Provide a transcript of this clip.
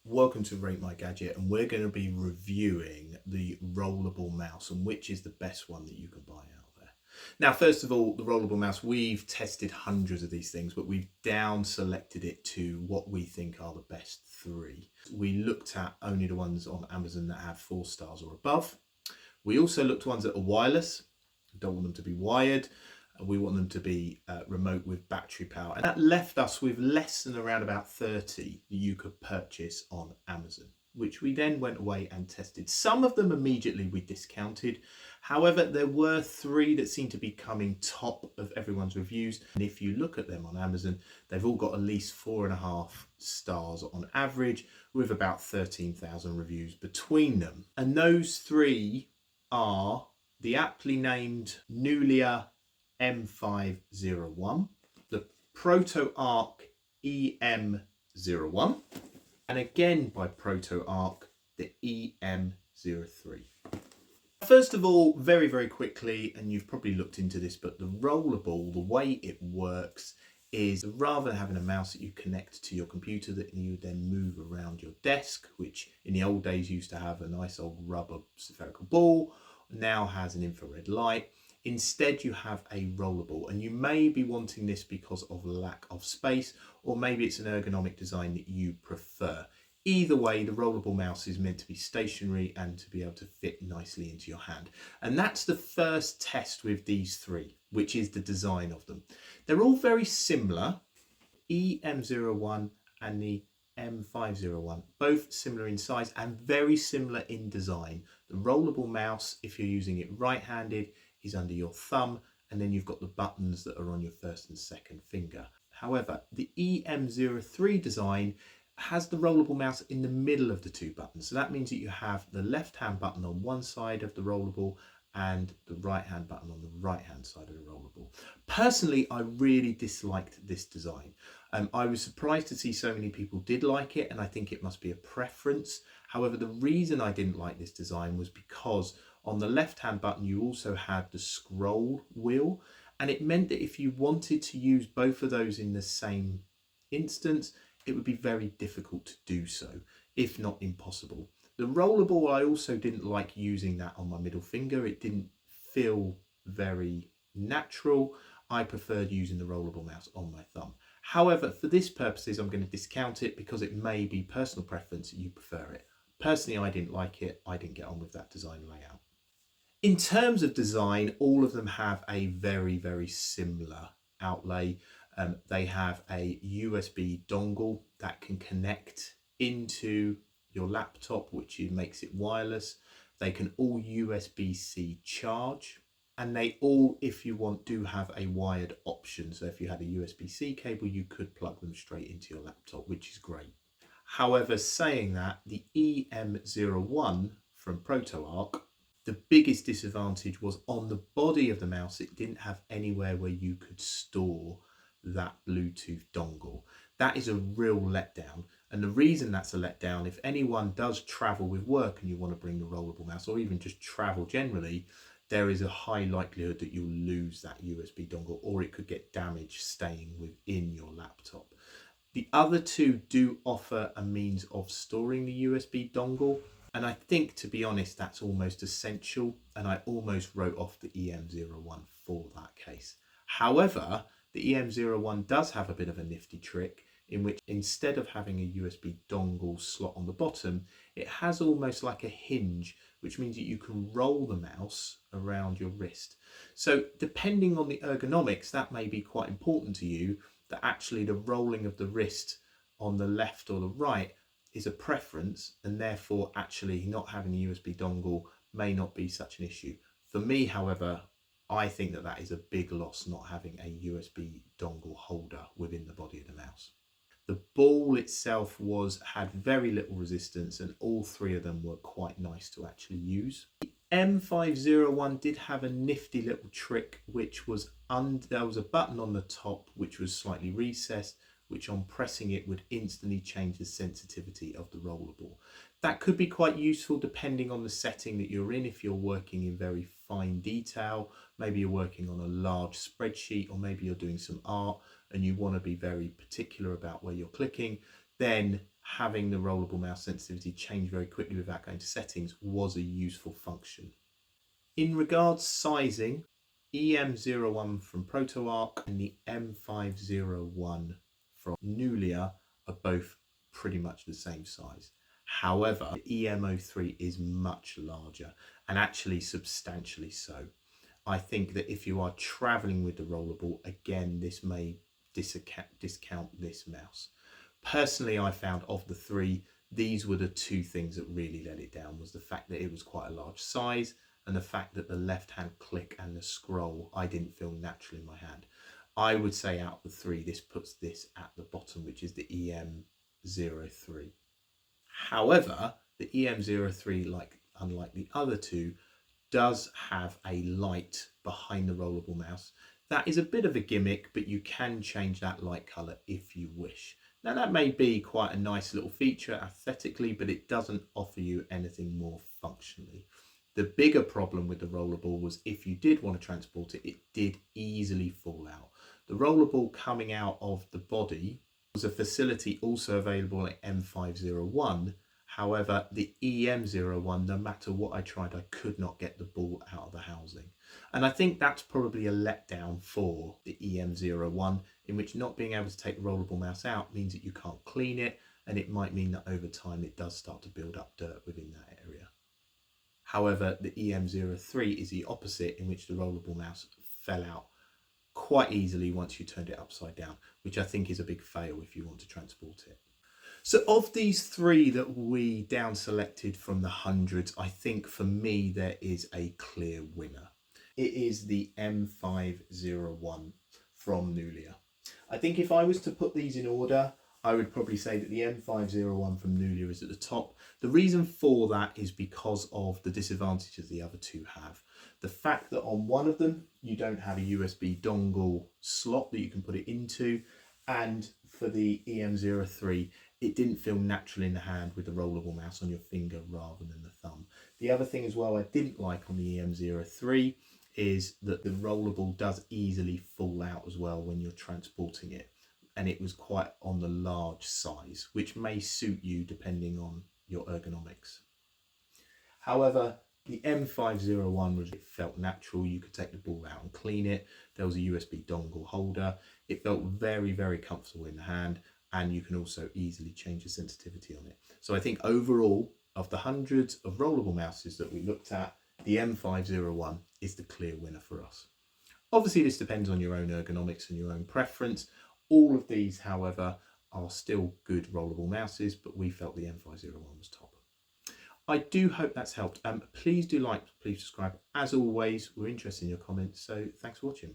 Welcome to Rate My Gadget, and we're going to be reviewing the rollerball mouse and which is the best one that you can buy out there. Now, first of all, the rollerball mouse, we've tested hundreds of these things, but we've down selected it to what we think are the best three. We looked at only the ones on Amazon that have 4 stars or above. We also looked at ones that are wireless. Don't want them to be wired. We want them to be remote with battery power. And that left us with less than around about 30 that you could purchase on Amazon, which we then went away and tested. Some of them immediately we discounted. However, there were 3 that seemed to be coming top of everyone's reviews. And if you look at them on Amazon, they've all got at least 4.5 stars on average, with about 13,000 reviews between them. And those 3 are the aptly named Nulia M501, the ProtoArc EM01, and again by ProtoArc, the EM03. First of all, very quickly, and you've probably looked into this, but the rollerball, the way it works is rather than having a mouse that you connect to your computer that you then move around your desk, which in the old days used to have a nice old rubber spherical ball, now has an infrared light. Instead, you have a rollerball, and you may be wanting this because of lack of space, or maybe it's an ergonomic design that you prefer. Either way, the rollerball mouse is meant to be stationary and to be able to fit nicely into your hand. And that's the first test with these 3, which is the design of them. They're all very similar. EM01 and the M501, both similar in size and very similar in design. The rollerball mouse, if you're using it right-handed, is under your thumb, and then you've got the buttons that are on your first and second finger. However, the EM03 design has the rollerball mouse in the middle of the 2 buttons. So that means that you have the left-hand button on one side of the rollerball and the right-hand button on the right-hand side of the rollerball. Personally, I really disliked this design. I was surprised to see so many people did like it, and I think it must be a preference. However, the reason I didn't like this design was because on the left-hand button, you also had the scroll wheel, and it meant that if you wanted to use both of those in the same instance, it would be very difficult to do so, if not impossible. The rollerball, I also didn't like using that on my middle finger. It didn't feel very natural. I preferred using the rollerball mouse on my thumb. However, for this purposes, I'm going to discount it because it may be personal preference that you prefer it. Personally, I didn't like it. I didn't get on with that design layout. In terms of design, all of them have a very similar outlay. They have a USB dongle that can connect into your laptop, which makes it wireless. They can all USB-C charge, and they all, if you want, do have a wired option. So if you had a USB-C cable, you could plug them straight into your laptop, which is great. However, saying that, the EM01 from ProtoArc, the biggest disadvantage was on the body of the mouse, it didn't have anywhere where you could store that Bluetooth dongle. That is a real letdown. And the reason that's a letdown, if anyone does travel with work and you want to bring the rollerball mouse, or even just travel generally, there is a high likelihood that you'll lose that USB dongle, or it could get damaged staying within your laptop. The other 2 do offer a means of storing the USB dongle, and I think, to be honest, that's almost essential, and I almost wrote off the EM01 for that case. However, the EM01 does have a bit of a nifty trick in which, instead of having a USB dongle slot on the bottom, it has almost like a hinge, which means that you can roll the mouse around your wrist. So depending on the ergonomics, that may be quite important to you, that actually the rolling of the wrist on the left or the right is a preference, and therefore actually not having a USB dongle may not be such an issue. For me, however, I think that is a big loss, not having a USB dongle holder within the body of the mouse. The ball itself had very little resistance, and all 3 of them were quite nice to actually use. The M501 did have a nifty little trick, which was there was a button on the top which was slightly recessed, which on pressing it would instantly change the sensitivity of the rollerball. That could be quite useful depending on the setting that you're in. If you're working in very fine detail, maybe you're working on a large spreadsheet, or maybe you're doing some art and you want to be very particular about where you're clicking, then having the rollerball mouse sensitivity change very quickly without going to settings was a useful function. In regards sizing, EM01 from ProtoArc and the M501 from Nulia are both pretty much the same size. However, the EM03 is much larger, and actually substantially so. I think that if you are traveling with the rollerball, again, this may discount this mouse. Personally, I found of the three, these were the two things that really let it down, was the fact that it was quite a large size, and the fact that the left hand click and the scroll I didn't feel natural in my hand. I would say out of the three, this puts this at the bottom, which is the EM03. However, the EM03, unlike the other two, does have a light behind the rollerball mouse. That is a bit of a gimmick, but you can change that light colour if you wish. Now that may be quite a nice little feature aesthetically, but it doesn't offer you anything more functionally. The bigger problem with the rollerball was if you did want to transport it, it did easily fall out. The rollerball coming out of the body was a facility also available at M501. However, the EM01, no matter what I tried, I could not get the ball out of the housing. And I think that's probably a letdown for the EM01, in which not being able to take the rollerball mouse out means that you can't clean it, and it might mean that over time it does start to build up dirt within that area. However, the EM03 is the opposite, in which the rollerball mouse fell out quite easily once you turned it upside down, which I think is a big fail if you want to transport it. So of these three that we down selected from the hundreds, I think for me there is a clear winner. It is the M501 from Nulia. I think if I was to put these in order, I would probably say that the M501 from Nulia is at the top. The reason for that is because of the disadvantages the other two have. The fact that on one of them, you don't have a USB dongle slot that you can put it into, and for the EM03, it didn't feel natural in the hand with the rollerball mouse on your finger rather than the thumb. The other thing as well I didn't like on the EM03 is that the rollerball does easily fall out as well when you're transporting it, and it was quite on the large size, which may suit you depending on your ergonomics. However, the M501 was, it felt natural. You could take the ball out and clean it. There was a USB dongle holder. It felt very, very comfortable in the hand, and you can also easily change the sensitivity on it. So I think overall, of the hundreds of rollerball mouses that we looked at, the M501 is the clear winner for us. Obviously, this depends on your own ergonomics and your own preference. All of these, however, are still good rollerball mouses, but we felt the M501 was top. I do hope that's helped. Please do like, please subscribe. As always, we're interested in your comments, so thanks for watching.